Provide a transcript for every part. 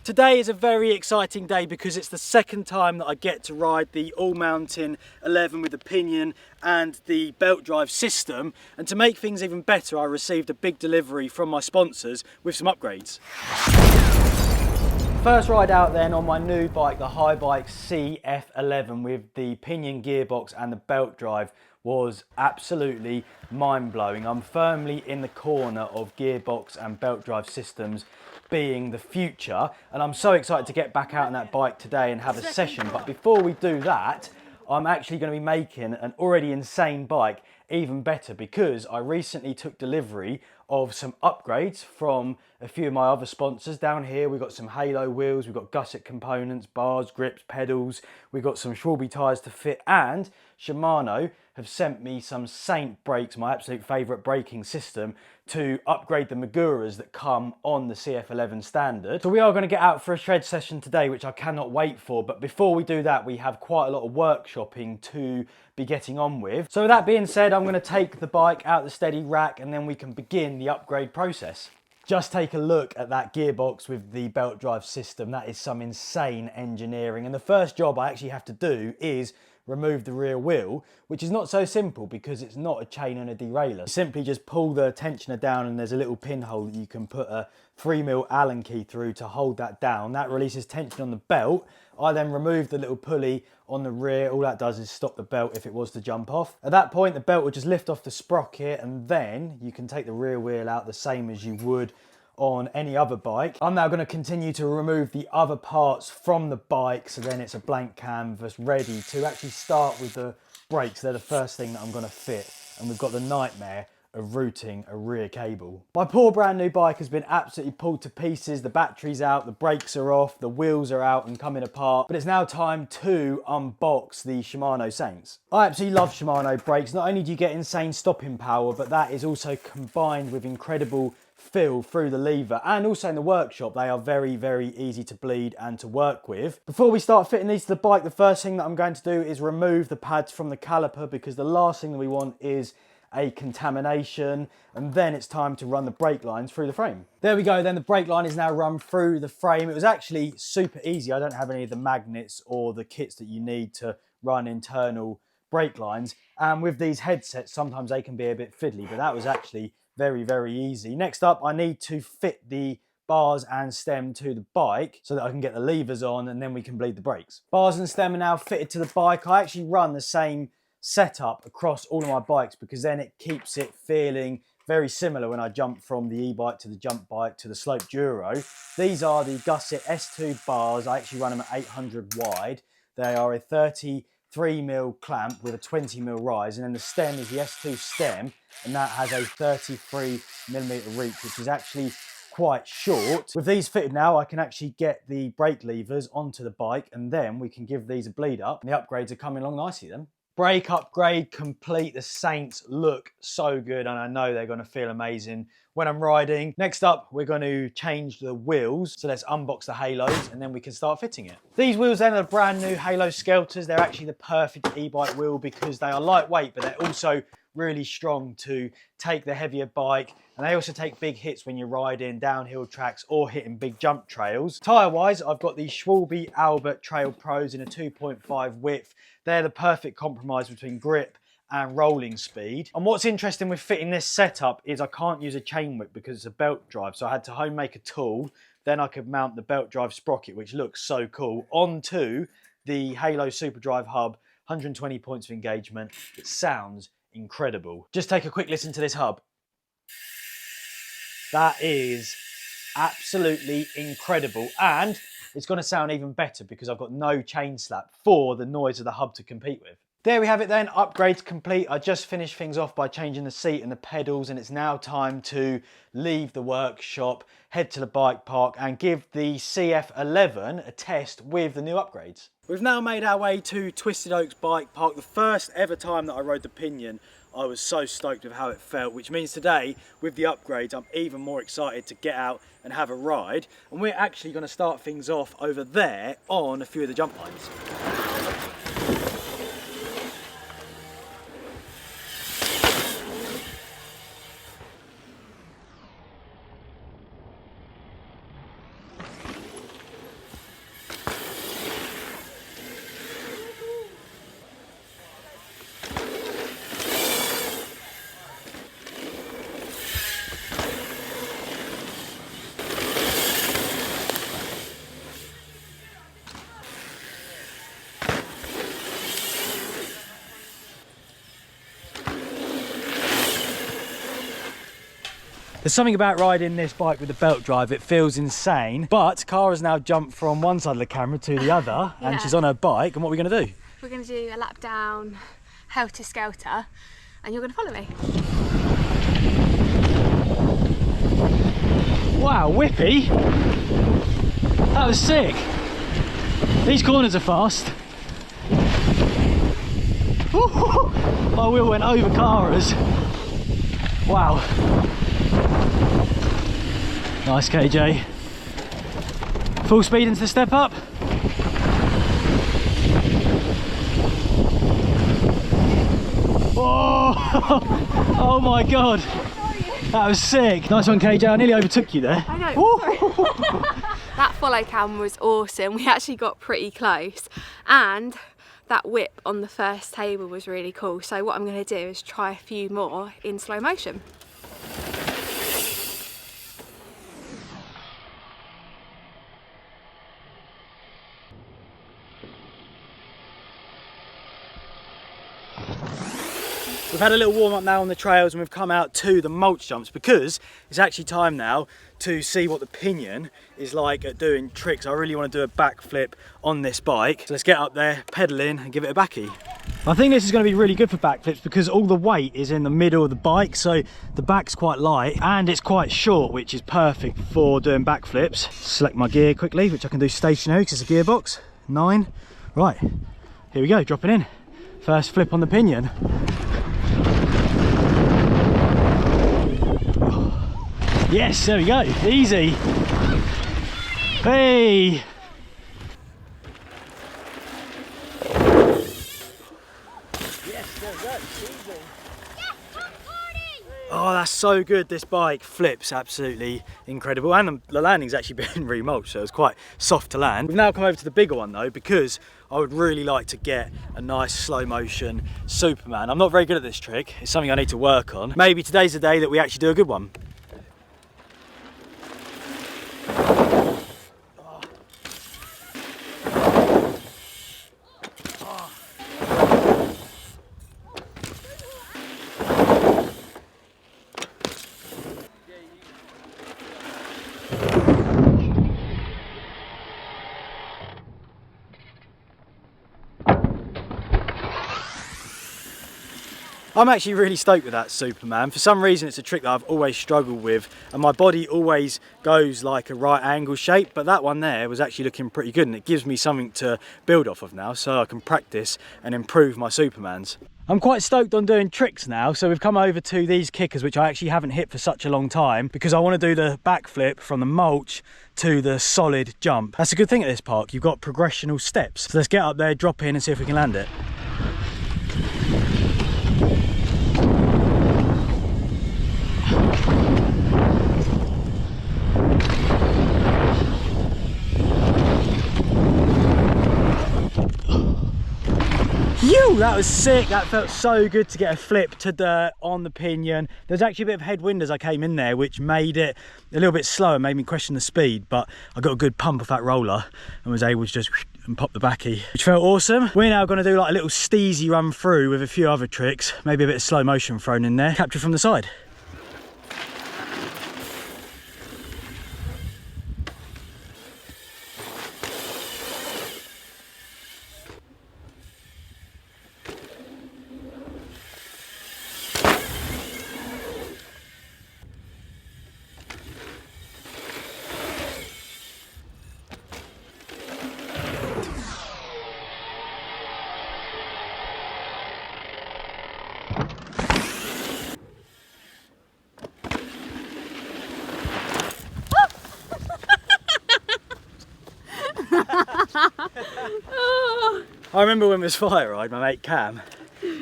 Today is a very exciting day because it's the second time that I get to ride the All-Mountain 11 with the Pinion and the belt drive system. And to make things even better, I received a big delivery from my sponsors with some upgrades. First ride out then on my new bike, the Haibike CF11 with the Pinion gearbox and the belt drive was absolutely mind-blowing. I'm firmly in the corner of gearbox and belt drive systems being the future, and I'm so excited to get back out on that bike today and have a session. But before we do that, I'm actually going to be making an already insane bike even better, because I recently took delivery of some upgrades from a few of my other sponsors. Down here we've got some Halo wheels, we've got Gusset Components, bars, grips, pedals, we've got some Schwalbe tyres to fit, and Shimano have sent me some Saint brakes, my absolute favourite braking system, to upgrade the Maguras that come on the CF11 standard. So we are going to get out for a shred session today, which I cannot wait for. But before we do that, we have quite a lot of workshopping to be getting on with. So with that being said, I'm going to take the bike out the steady rack and then we can begin the upgrade process. Just take a look at that gearbox with the belt drive system. That is some insane engineering. And the first job I actually have to do is remove the rear wheel, which is not so simple because it's not a chain and a derailleur. You simply just pull the tensioner down and there's a little pinhole that you can put a 3mm Allen key through to hold that down. That releases tension on the belt. I then remove the little pulley on the rear. All that does is stop the belt if it was to jump off. At that point, the belt will just lift off the sprocket, and then you can take the rear wheel out the same as you would on any other bike. I'm now going to continue to remove the other parts from the bike, so then it's a blank canvas ready to actually start with the brakes. They're the first thing that I'm going to fit, and we've got the nightmare of routing a rear cable. My poor brand new bike has been absolutely pulled to pieces. The battery's out, the brakes are off, the wheels are out and coming apart, but it's now time to unbox the Shimano Saints. I absolutely love Shimano brakes. Not only do you get insane stopping power, but that is also combined with incredible feel through the lever, and also in the workshop they are very, very easy to bleed and to work with. Before we start fitting these to the bike, the first thing that I'm going to do is remove the pads from the caliper, because the last thing that we want is a contamination, and then it's time to run the brake lines through the frame. There we go, then the brake line is now run through the frame. It was actually super easy. I don't have any of the magnets or the kits that you need to run internal brake lines, and with these headsets sometimes they can be a bit fiddly, but that was actually very, very easy. Next up, I need to fit the bars and stem to the bike so that I can get the levers on, and then we can bleed the brakes. Bars and stem are now fitted to the bike. I actually run the same setup across all of my bikes because then it keeps it feeling very similar when I jump from the e-bike to the jump bike to the slope duro. These are the Gusset S2 bars. I actually run them at 800 wide. They are a 33mm clamp with a 20mm rise, and then the stem is the S2 stem, and that has a 33mm reach, which is actually quite short. With these fitted now, I can actually get the brake levers onto the bike, and then we can give these a bleed up, and the upgrades are coming along nicely then. Brake upgrade complete. The Saints look so good, and I know they're going to feel amazing when I'm riding. Next up, we're going to change the wheels. So let's unbox the Halos and then we can start fitting it. These wheels then are the brand new Halo Skelters. They're actually the perfect e-bike wheel because they are lightweight, but they're also really strong to take the heavier bike, and they also take big hits when you're riding downhill tracks or hitting big jump trails. Tyre wise, I've got the Schwalbe Albert Trail Pros in a 2.5 width. They're the perfect compromise between grip and rolling speed. And what's interesting with fitting this setup is I can't use a chain whip because it's a belt drive, so I had to home make a tool. Then I could mount the belt drive sprocket, which looks so cool, onto the Halo Super Drive hub. 120 points of engagement. It sounds incredible. Just take a quick listen to this hub. That is absolutely incredible, and it's going to sound even better because I've got no chain slap for the noise of the hub to compete with. There we have it then, upgrades complete. I just finished things off by changing the seat and the pedals, and it's now time to leave the workshop, head to the bike park and give the CF11 a test with the new upgrades. We've now made our way to Twisted Oaks Bike Park. The first ever time that I rode the Pinion, I was so stoked with how it felt, which means today with the upgrades I'm even more excited to get out and have a ride. And we're actually going to start things off over there on a few of the jump lines. There's something about riding this bike with the belt drive, it feels insane. But Cara's now jumped from one side of the camera to the other, Yeah. and she's on her bike, and what are we going to do? We're going to do a lap down, helter-skelter, and you're going to follow me. Wow, whippy! That was sick! These corners are fast. My wheel went over Cara's. Wow. Nice, KJ. Full speed into the step up. Oh, oh my God. That was sick. Nice one, KJ. I nearly overtook you there. I know. That follow cam was awesome. We actually got pretty close, and that whip on the first table was really cool. So what I'm going to do is try a few more in slow motion. We've had a little warm up now on the trails, and we've come out to the mulch jumps because it's actually time now to see what the Pinion is like at doing tricks. I really want to do a backflip on this bike. So let's get up there, pedal in and give it a backy. I think this is going to be really good for backflips because all the weight is in the middle of the bike, so the back's quite light and it's quite short, which is perfect for doing backflips. Select my gear quickly, which I can do stationary because it's a gearbox. 9. Right, here we go, dropping in. First flip on the Pinion. Yes, there we go, easy. Hey! Yes, there we go, easy. Oh, that's so good. This bike flips absolutely incredible, and the landing's actually been remulched, so it's quite soft to land. We've now come over to the bigger one though, because I would really like to get a nice slow motion Superman. I'm not very good at this trick. It's something I need to work on. Maybe today's the day that we actually do a good one. I'm actually really stoked with that Superman. For some reason it's a trick that I've always struggled with, and my body always goes like a right angle shape, but that one there was actually looking pretty good, and it gives me something to build off of now so I can practice and improve my Supermans. I'm quite stoked on doing tricks now, so we've come over to these kickers which I actually haven't hit for such a long time because I want to do the backflip from the mulch to the solid jump. That's a good thing at this park, you've got progressional steps. So let's get up there, drop in and see if we can land it. That was sick. That felt so good to get a flip to dirt on the Pinion. There's actually a bit of headwind as I came in there, which made it a little bit slower, made me question the speed, but I got a good pump off that roller and was able to just and pop the backy, which felt awesome. We're now going to do like a little steezy run through with a few other tricks, maybe a bit of slow motion thrown in there, captured from the side. I remember when it was fire ride, my mate Cam.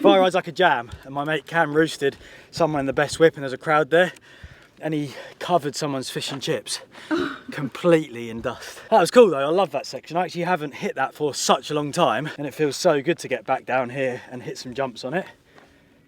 Fire ride's like a jam, and my mate Cam roosted someone in the best whip, and there's a crowd there, and he covered someone's fish and chips completely in dust. That was cool though, I love that section. I actually haven't hit that for such a long time, and it feels so good to get back down here and hit some jumps on it.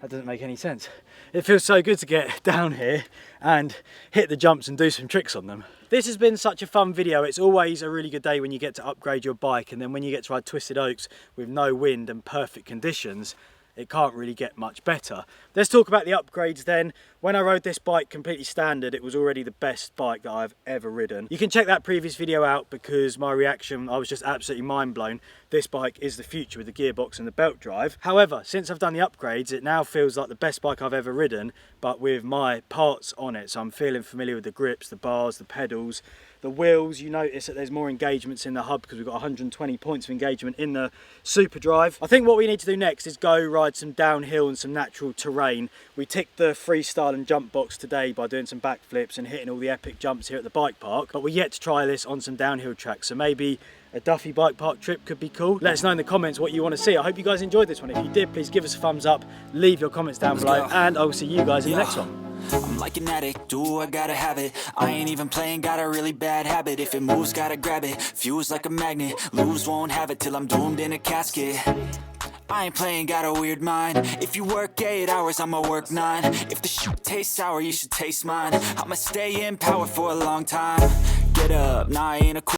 That doesn't make any sense. It feels so good to get down here and hit the jumps and do some tricks on them. This has been such a fun video. It's always a really good day when you get to upgrade your bike, and then when you get to ride Twisted Oaks with no wind and perfect conditions, it can't really get much better. Let's talk about the upgrades then. When I rode this bike completely standard, it was already the best bike that I've ever ridden. You can check that previous video out because my reaction, I was just absolutely mind blown. This bike is the future with the gearbox and the belt drive. However, since I've done the upgrades, it now feels like the best bike I've ever ridden, but with my parts on it. So I'm feeling familiar with the grips, the bars, the pedals, the wheels. You notice that there's more engagements in the hub because we've got 120 points of engagement in the super drive. I think what we need to do next is go ride some downhill and some natural terrain. We ticked the freestyle and jump box today by doing some backflips and hitting all the epic jumps here at the bike park, but we're yet to try this on some downhill tracks. So maybe a Duffy bike park trip could be cool. Let us know in the comments what you want to see. I hope you guys enjoyed this one. If you did, please give us a thumbs up, leave your comments down below, and I will see you guys in the next one. I'm like an addict, do I gotta have it. I ain't even playing, got a really bad habit. If it moves, gotta grab it, fuse like a magnet. Lose, won't have it till I'm doomed in a casket. I ain't playing, got a weird mind. If you work 8 hours, I'ma work 9. If the shoot tastes sour, you should taste mine. I'ma stay in power for a long time. Get up, nah, I ain't a